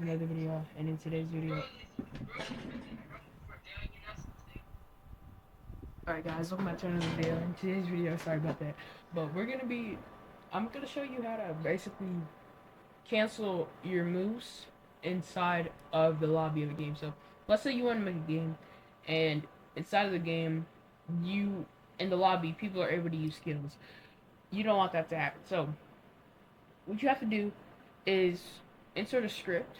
to another video, and in today's video, alright guys, welcome back to another video. In today's video, sorry about that, but I'm gonna show you how to basically cancel your moves inside of the lobby of a game. So, let's say you want to make a game, and inside of the game, in the lobby, people are able to use skills. You don't want that to happen. So, what you have to do is insert a script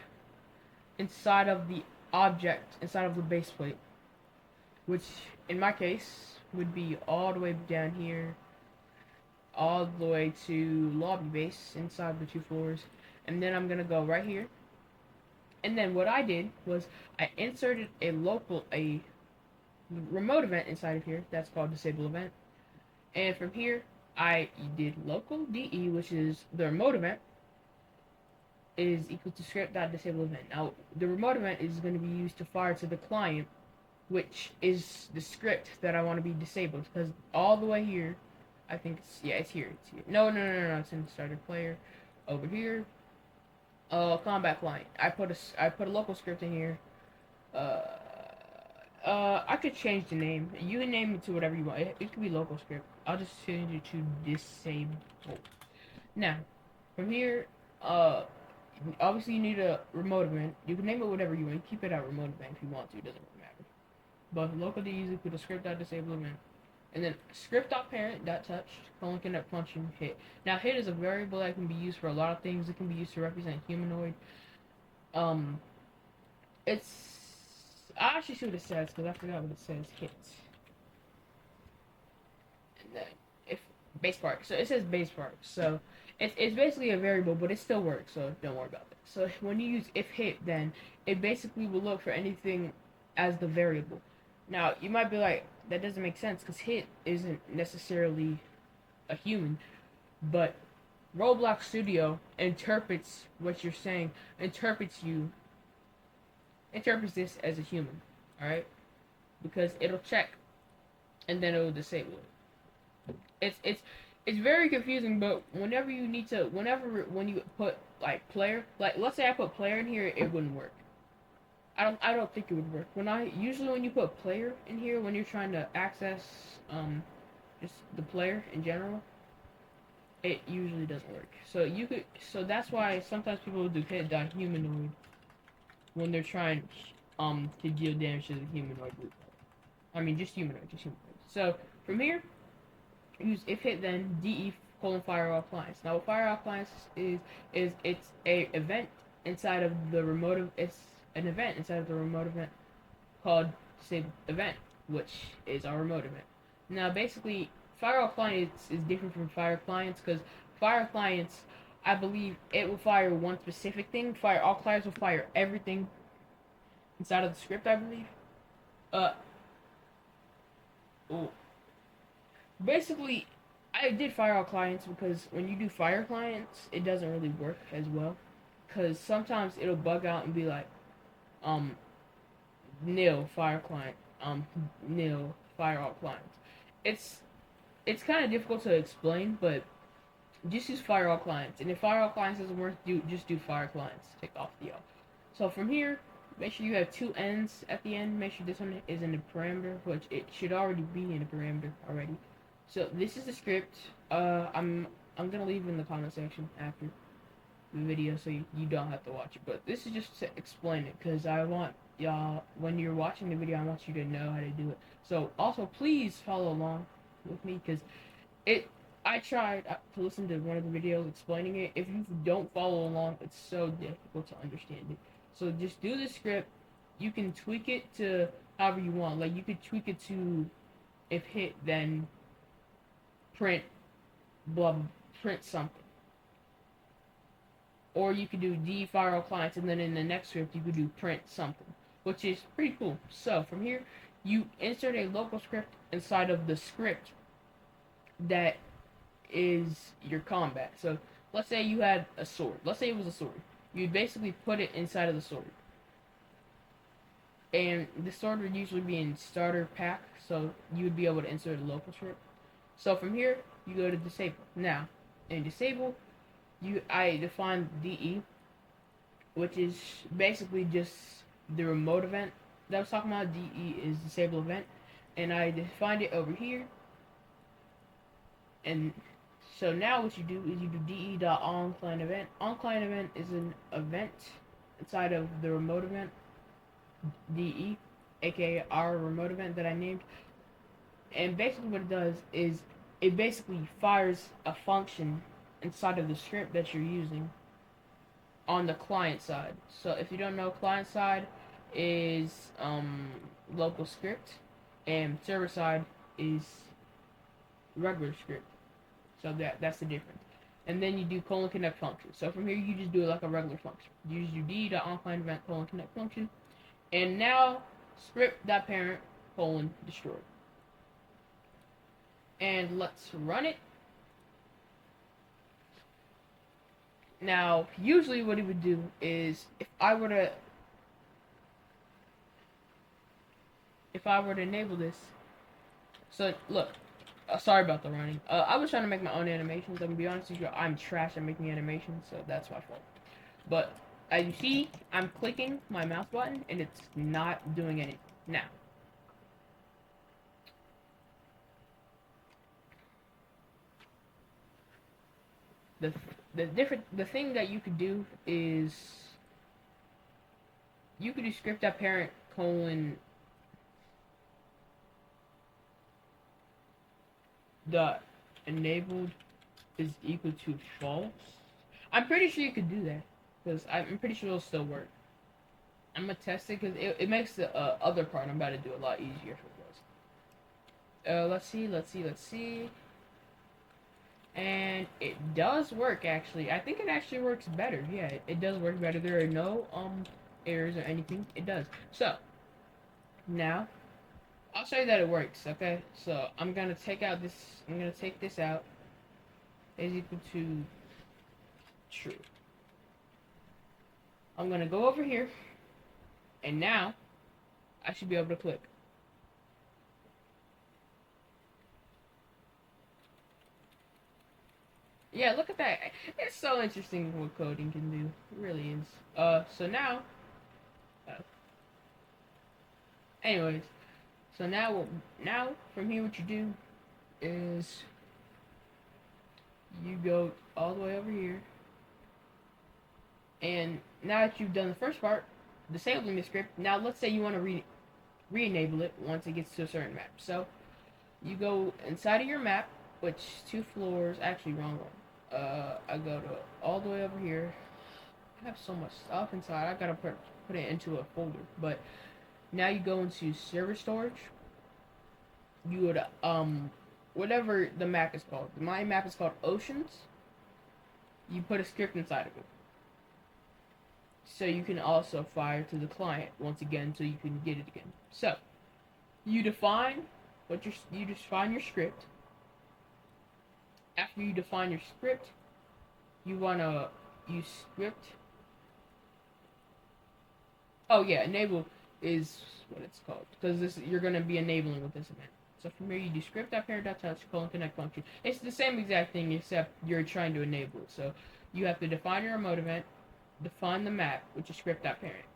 inside of the object, inside of the base plate, which in my case would be all the way down here, all the way to lobby base inside the 2 floors, and then I'm gonna go right here. And then what I did was I inserted a remote event inside of here that's called disable event, and from here I did local DE, which is the remote event, is equal to script.disable event. Now the remote event is going to be used to fire to the client, which is the script that I want to be disabled, because all the way here, I think it's here. No, it's in the starter player over here. Combat client. I put a local script in here. I could change the name. You can name it to whatever you want. It could be local script. I'll just change it to disable. Now, from here, obviously you need a remote event. You can name it whatever you want. Keep it at remote event if you want to. It doesn't really matter. But local D is equal to script.disable event. And then script.parent.touch, connect function hit. Now hit is a variable that can be used for a lot of things. It can be used to represent humanoid. It's I actually see what it says because I forgot what it says. Hit. And then if base part. So it says base part. So it's basically a variable, but it still works. So don't worry about that. So when you use if hit, then it basically will look for anything as the variable. Now you might be like, that doesn't make sense because hit isn't necessarily a human, but Roblox Studio interprets what you're saying, interprets this as a human, alright? Because it'll check and then it'll disable it. It's very confusing, but when you put like player, like let's say I put player in here, it wouldn't work. I don't think it would work. Usually when you put player in here, when you're trying to access just the player in general, it usually doesn't work. So that's why sometimes people will do hit.humanoid when they're trying to deal damage to the humanoid group. I mean just humanoid. So from here, use if hit then DE firewall clients. Now what firewall clients is it's a event inside of the remote. It's an event inside of the remote event called save event, which is our remote event. Now basically firewall clients is different from fire clients because fire clients, I believe it will fire one specific thing. All clients will fire everything inside of the script, I believe. Oh. Basically, I did firewall clients because when you do fire clients, it doesn't really work as well. Because sometimes it'll bug out and be like, nil fire client, nil firewall clients. It's kind of difficult to explain, but just use firewall clients. And if firewall clients doesn't work, just do fire clients. Take off the O. So from here, make sure you have two ends at the end. Make sure this one is in the parameter, which it should already be in the parameter already. So this is the script. I'm gonna leave it in the comment section after the video so you don't have to watch it. But this is just to explain it because I want y'all, when you're watching the video, I want you to know how to do it. So also please follow along with me because I tried to listen to one of the videos explaining it. If you don't follow along, it's so difficult to understand it. So just do the script. You can tweak it to however you want. Like you could tweak it to if hit then print print something. Or you could do D firewall clients and then in the next script you could do print something, which is pretty cool. So from here you insert a local script inside of the script that is your combat. So let's say you had a sword. Let's say it was a sword. You'd basically put it inside of the sword. And the sword would usually be in starter pack, so you would be able to insert a local script. So from here, you go to disable. Now, in disable, I define DE which is basically just the remote event that I was talking about. DE is disable event, and I defined it over here. And so now what you do is you do de.onClientEvent. Event. OnClient event is an event inside of the remote event DE, aka our remote event that I named. And basically what it does is it basically fires a function inside of the script that you're using on the client side. So if you don't know, client side is local script, and server side is regular script. So that's the difference. And then you do :connect function. So from here you just do it like a regular function. You just do d.onClientEvent :connect function, and now script.parent : destroy. And let's run it. Now, usually what it would do is if I were to enable this. So look, sorry about the running. I was trying to make my own animations. I'm gonna be honest with you, I'm trash at making animations, so that's my fault. But as you see, I'm clicking my mouse button and it's not doing anything. Now, the thing that you could do is you could do script.parent : enabled is equal to false. I'm pretty sure you could do that because I'm pretty sure it'll still work. I'm gonna test it because it makes the other part I'm about to do a lot easier for us. Let's see. And it does work actually. I think it actually works better. Yeah, it does work better. There are no errors or anything. It does. So now I'll show you that it works. Okay. So I'm gonna take out this. I'm gonna take this out. Is equal to true. I'm gonna go over here, and now I should be able to click. Yeah, look at that. It's so interesting what coding can do. It really is. So now, uh, anyways, so now from here, what you do is you go all the way over here, and now that you've done the first part, disabling the script. Now let's say you want to re-enable it once it gets to a certain map. So you go inside of your map, which 2 floors, actually wrong one. I go to all the way over here. I have so much stuff inside. I gotta put it into a folder. But now you go into server storage. You would whatever the map is called. My map is called Oceans. You put a script inside of it, so you can also fire to the client once again, so you can get it again. So you define you define your script. After you define your script, you wanna use script. Oh yeah, enable is what it's called because this you're gonna be enabling with this event. So from here you do script.parent.touch : connect function. It's the same exact thing except you're trying to enable it. So you have to define your remote event, define the map, which is script.parent,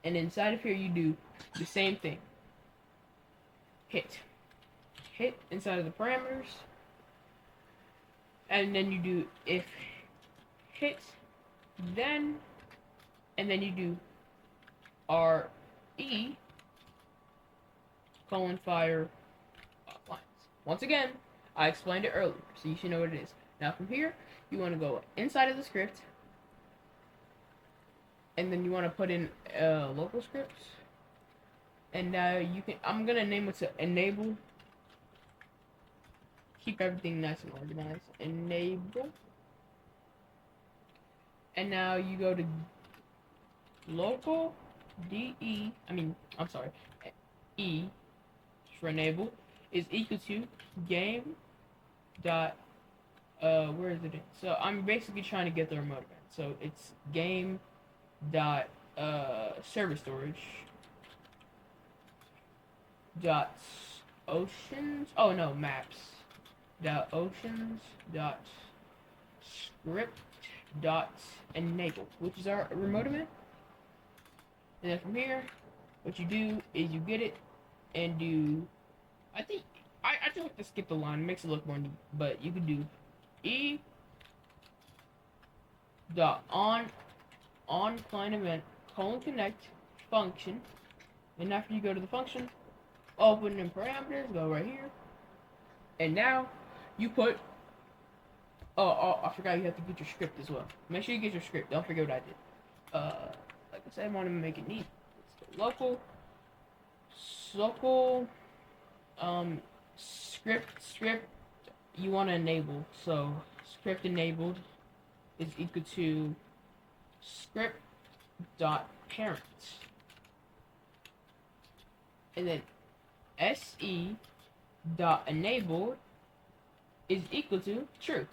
and inside of here you do the same thing. Hit inside of the parameters, and then you do if hit, then, and then you do RE : fire lines. Once again, I explained it earlier, so you should know what it is. Now from here, you want to go inside of the script, and then you want to put in local scripts, and now you can. I'm gonna name it to enable. Keep everything nice and organized. Enable, and now you go to local DE. I'm sorry, E for enable is equal to game dot where is it? So I'm basically trying to get the remote event. So it's game dot server storage dot oceans. Oh no, maps dot oceans dot script dot enable, which is our remote event. And then from here, what you do is you get it and do. I think I just like to skip the line. It makes it look more neat. But you can do e dot on client event connect function, and after you go to the function, open in parameters, go right here, and now you put. Oh, I forgot you have to get your script as well. Make sure you get your script. Don't forget what I did. Like I said, I want to make it neat. It's local script you want to enable. So script enabled is equal to script dot parent, and then se dot enabled is equal to true.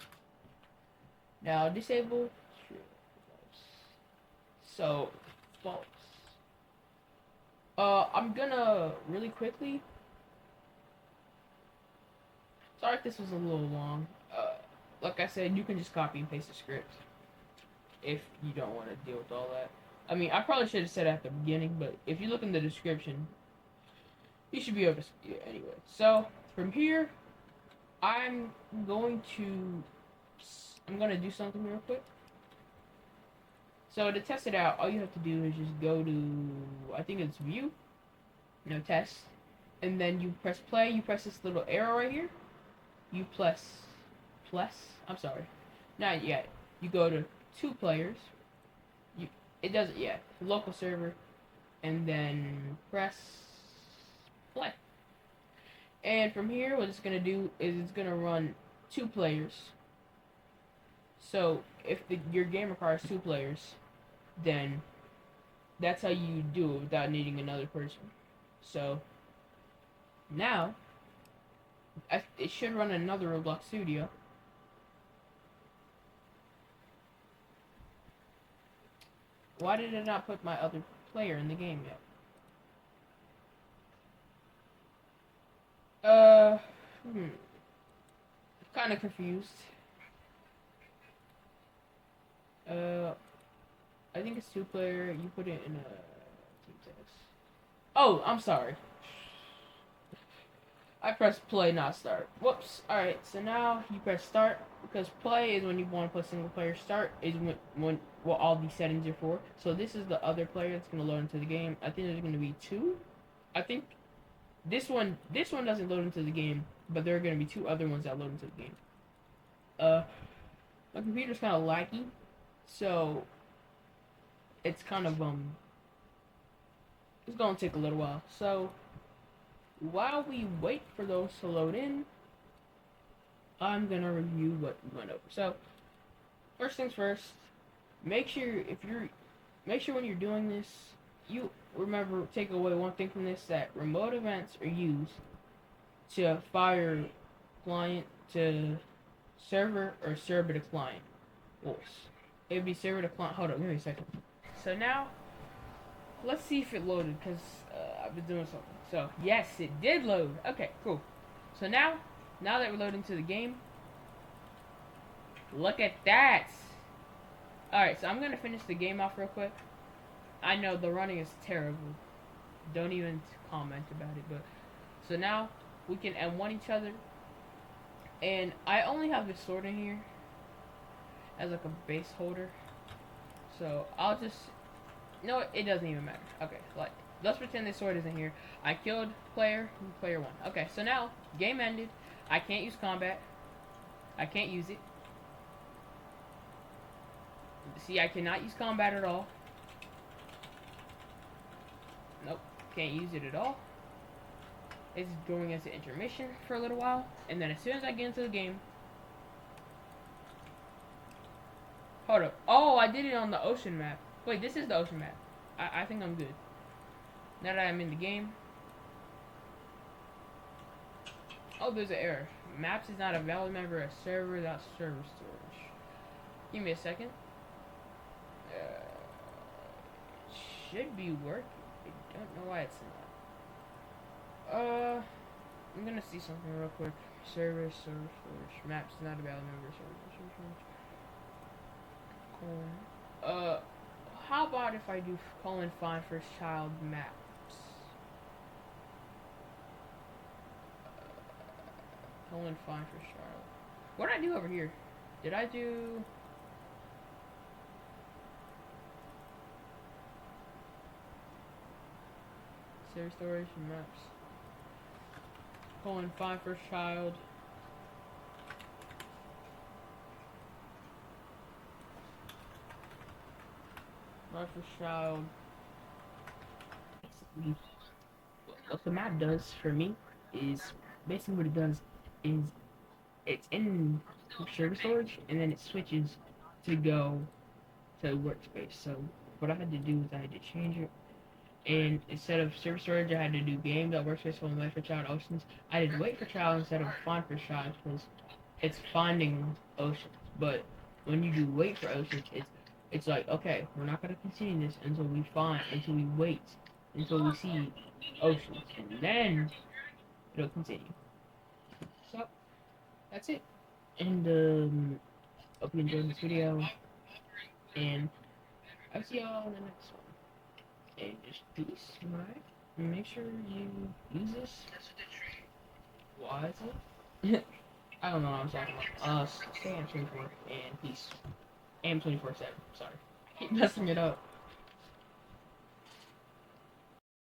Now disable true. So false. I'm gonna really quickly. Sorry if this was a little long. Like I said, you can just copy and paste the script if you don't want to deal with all that. I mean, I probably should have said it at the beginning, but if you look in the description, you should be able to see it anyway. So from here, I'm going to do something real quick. So to test it out, all you have to do is just go to, I think it's view, test, and then you press play. You press this little arrow right here. You I'm sorry, not yet. You go to 2 players. It doesn't yet. Local server, and then press play. And from here, what it's gonna do is it's gonna run 2 players. So if your game requires 2 players, then that's how you do it without needing another person. So now it should run another Roblox Studio. Why did it not put my other player in the game yet? Kind of confused. I think it's 2 player. You put it in a team text. Oh, I'm sorry. I pressed play, not start. Whoops. Alright, so now you press start, because play is when you want to play single player. Start is when what all these settings are for. So this is the other player that's going to load into the game. I think there's going to be 2. I think this one doesn't load into the game, but there are going to be 2 other ones that load into the game. My computer's kind of laggy, so it's kind of it's going to take a little while. So while we wait for those to load in, I'm going to review what we went over. So first things first, make sure when you're doing this, you remember, take away one thing from this, that remote events are used to fire client to server or server to client. It would be server to client. Hold on, give me a second. So now, let's see if it loaded, because I've been doing something. So, yes, it did load. Okay, cool. So now that we're loading to the game, look at that. Alright, so I'm going to finish the game off real quick. I know the running is terrible. Don't even comment about it. But so now we can M1 each other. And I only have this sword in here as like a base holder. So I'll just... No, it doesn't even matter. Okay, like, let's pretend this sword isn't here. I killed player 1. Okay, so now, game ended. I can't use combat. I can't use it. See, I cannot use combat at all. Nope, can't use it at all. It's going as an intermission for a little while, and then as soon as I get into the game... Hold up. Oh, I did it on the ocean map. Wait, this is the ocean map. I think I'm good. Now that I'm in the game. Oh, there's an error. Maps is not a valid member of server without server storage. Give me a second. Should be working. I don't know why it's not. I'm gonna see something real quick. Server storage. Maps is not a valid member of server storage. Uh, how about if I do colon find first child maps? Colon find first child. What did I do over here? Did I do? Save storage and maps. Colon find first child. My first child. What the map does for me is basically what it does is it's in server storage and then it switches to go to workspace. So what I had to do is I had to change it, and instead of server storage I had to do game.workspace for wait for child oceans. I did wait for child instead of find for child because it's finding oceans. But when you do wait for oceans, it's like, okay, we're not gonna continue this until we wait until we see oceans, and then it'll continue. So that's it. And hope you enjoyed this video, and I'll see y'all in the next one. And just peace, right? And make sure you use this wisely. I don't know what I'm talking about. Stay on 24 and peace. AM 24/7. Sorry, keep messing it up.